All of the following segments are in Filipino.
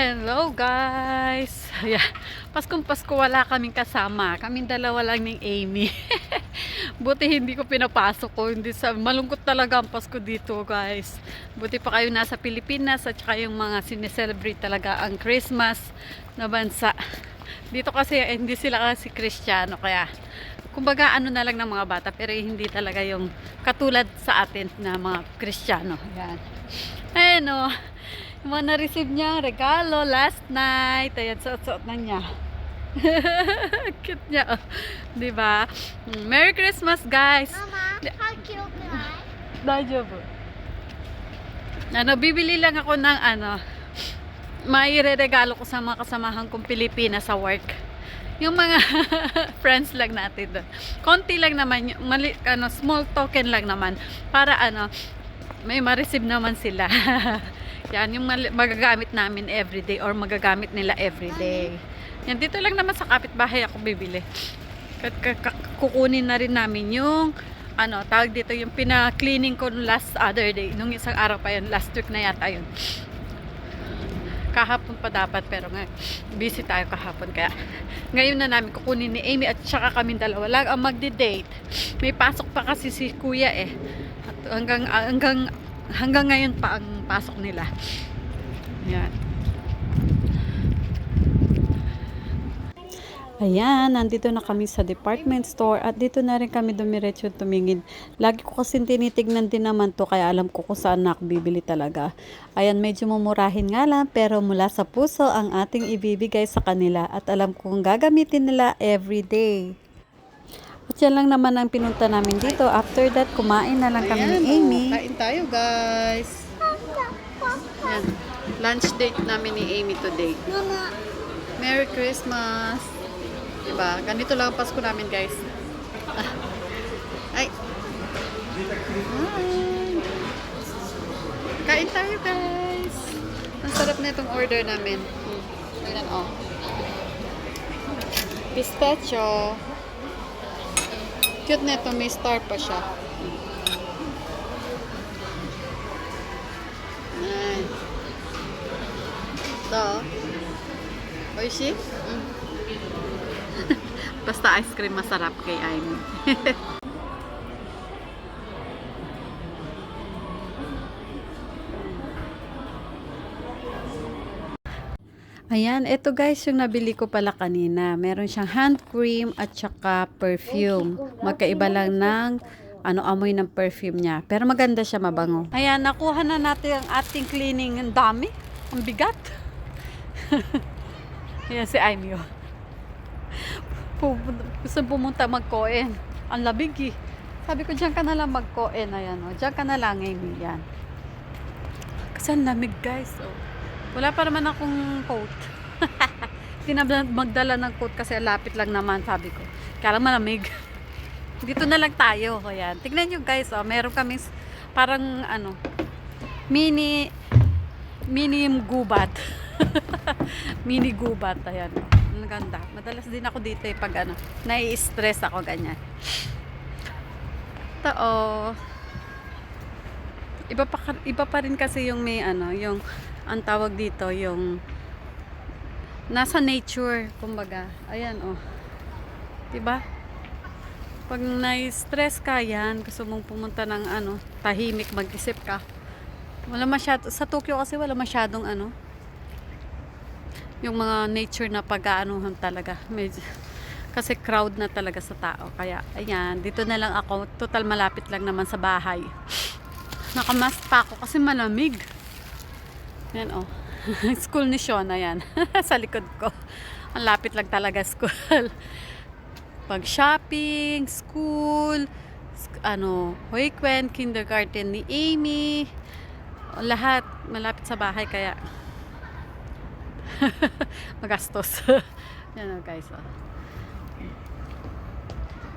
Hello guys! Yeah. Paskong Pasko wala kaming kasama. Kaming dalawa lang ng Amy. Buti hindi ko pinapasok ko. Hindi sa malungkot talaga ang Pasko dito guys. Buti pa kayo nasa Pilipinas at saka yung mga sineselebrate talaga ang Christmas na bansa. Dito kasi hindi sila kasi Kristiyano kaya kumbaga ano na lang ng mga bata pero hindi talaga yung katulad sa atin na mga Kristiyano. Yan. Ayan o. Yung mga na-receive niya regalo last night. Ayan, suot-suot na niya. Cute niya, oh. Diba? Merry Christmas, guys! Mama, how cute am I? Dajobo. Bibili lang ako ng may regalo ko sa mga kasamahan kong Pilipina sa work. Yung mga friends lang natin doon. Konti lang naman, small token lang naman. Para may ma-receive naman sila. Yan, yung magagamit namin everyday or magagamit nila everyday. Yan, dito lang naman sa kapitbahay ako bibili. Kukunin na rin namin yung tawag dito, yung pina-cleaning ko last other day. Nung isang araw pa yun, last week na yata yun. Kahapon pa dapat, pero busy tayo kahapon. Kaya ngayon na namin kukunin ni Amy at saka kami dalawa lang ang magde-date. May pasok pa kasi si kuya eh. At hanggang ngayon pa ang pasok nila. Yan. Ayan, nandito na kami sa department store at dito na rin kami dumiretso tumingin. Lagi ko kasi tinitignan din naman to kaya alam ko kung saan ako bibili talaga. Ayan, medyo mumurahin nga lang pero mula sa puso ang ating ibibigay sa kanila at alam kong gagamitin nila everyday. At yan lang naman ang pinunta namin dito. After that, kumain na lang kami ni Amy. Kain tayo guys. Yan. Lunch date namin ni Amy today. Mama. Merry Christmas! Diba? Ganito lang ang Pasko namin, guys. Ay! Kain tayo, guys! Ang sarap na itong order namin. Ayan, oh. Pistachio. Cute na ito. May star pa siya. Ayan. Ito. Oishi? Basta ice cream masarap kay Amy. Ayan, ito guys yung nabili ko pala kanina. Meron siyang hand cream at saka perfume. Magkaiba lang ng amoy ng perfume niya. Pero maganda siya, mabango. Ayan, nakuha na natin ang ating cleaning. Ang dami. Ang bigat. Ayan si Amy. Gusto pumunta mag-koen. Ang labig eh. Sabi ko, dyan ka na lang mag-koen. Ayan, oh. Dyan ka na lang, Amy. Yan. Kasi ang lamig, guys. Oh. Wala pa naman akong coat. Hindi na magdala ng coat kasi lapit lang naman, sabi ko. Kaya lang malamig. Dito na lang tayo. Ayan. Tignan nyo, guys. Oh. Meron kami parang, mini gubat. Mini gubat. Ayan. Ang ganda. Madalas din ako dito eh pag nai-stress ako ganyan. Ito oh. Iba pa rin kasi yung may yung ang tawag dito yung nasa nature kumbaga. Ayan oh. 'Di ba? Pag nai-stress ka yan, gusto mong pumunta ng tahimik, mag-isip ka. Wala masyado sa Tokyo kasi wala masyadong yung mga nature na pag-aanuhan talaga. Medyo, kasi crowd na talaga sa tao. Kaya, ayan, dito na lang ako. Total malapit lang naman sa bahay. Nakamask pa ako kasi malamig. Yan, oh. School ni Shona, yan. Sa likod ko. Ang lapit lang talaga school. Pag shopping, school, Hoikwen, kindergarten ni Amy, lahat malapit sa bahay kaya magastos. Yan o guys. Oh.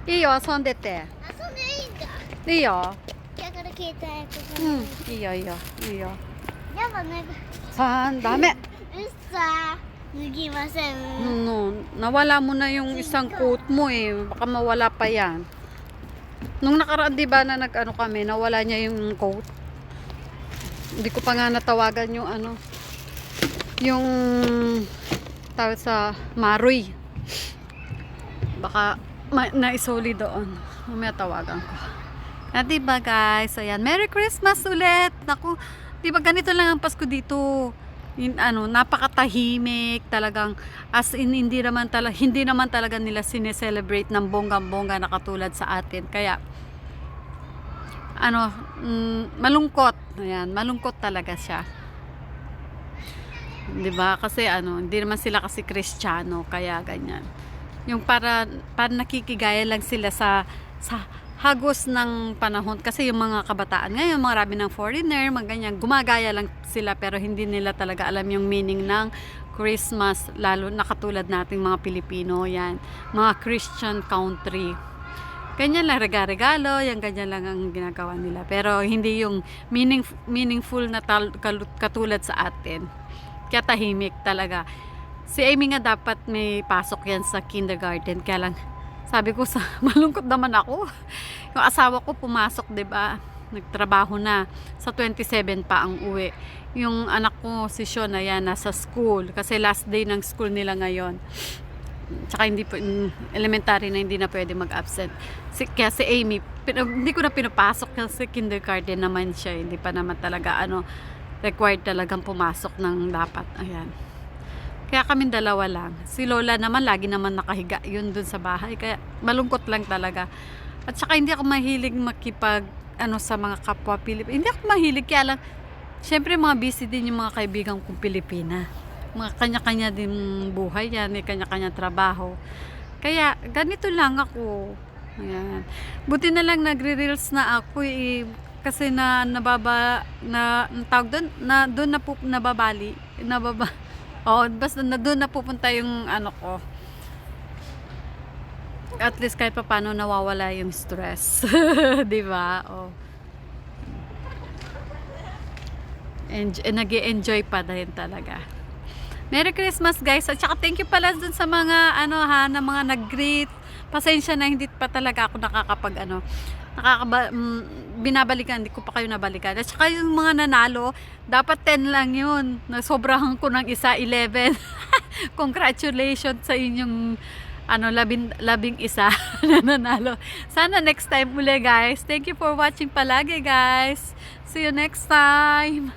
Iyo, sondete. 遊んでいいんだ。Iyo. だから携帯ここに。Iyo. やばなんか Dami. うっさ脱ぎません。 No, nawala mo na yung isang coat mo eh. Baka mawala pa yan. Nung nakaraan diba na kami, nawala niya yung coat. Hindi ko pa nga natawagan yung yung tawag sa Maroy. Baka naisoli doon. Mamaya tawagan ko. At diba guys, ayan, Merry Christmas ulit. Naku, diba ganito lang ang Pasko dito. Napakatahimik talagang, as in hindi naman talaga nila sineselebrate ng bonggang-bongga na katulad sa atin. Kaya malungkot. Ayan, malungkot talaga siya. 'Di ba? Kasi hindi naman sila kasi Kristiyano, kaya ganyan. Yung para nakikigaya lang sila sa hagos ng panahon, kasi yung mga kabataan ngayon, marami ng foreigner, mga ganyan, gumagaya lang sila pero hindi nila talaga alam yung meaning ng Christmas, lalo na katulad nating mga Pilipino, yan, mga Christian country. Ganyan lang, regalo, yung ganyan lang ang ginagawa nila. Pero hindi yung meaningful na katulad sa atin. Kaya tahimik talaga. Si Amy nga dapat may pasok yan sa kindergarten. Kaya lang, sabi ko malungkot naman ako. Yung asawa ko pumasok, 'di ba? Nagtrabaho na. Sa 27 pa ang uwi. Yung anak ko, si Sean, ayan, nasa school. Kasi last day ng school nila ngayon. Tsaka elementary na hindi na pwede mag-absent. Kaya si Amy, hindi ko na pinapasok kasi kindergarten naman siya. Hindi pa naman talaga required talagang pumasok ng dapat. Ayan. Kaya kaming dalawa lang. Si Lola naman lagi naman nakahiga yun dun sa bahay. Kaya malungkot lang talaga. At saka hindi ako mahilig makipag sa mga kapwa Pilipino. Hindi ako mahilig, kaya lang syempre mga busy din yung mga kaibigan kong Pilipina. Mga kanya-kanya din buhay yan, may kanya-kanya trabaho. Kaya ganito lang ako. Ayan. Buti na lang nagre-reels na ako kasi tawag doon, basta doon na pupunta yung ko. At least kahit pa paano nawawala yung stress. 'Di ba? Nag-e-enjoy pa din talaga. Merry Christmas guys. At saka thank you pala dun sa mga na mga nag-greet. Pasensya na hindi pa talaga ako binabalikan, hindi ko pa kayo nabalikan. At saka yung mga nanalo, dapat 10 lang yun. Nasobrahan ko ng 11. Congratulations sa inyong 11 na nanalo. Sana next time uli guys. Thank you for watching palagi guys. See you next time.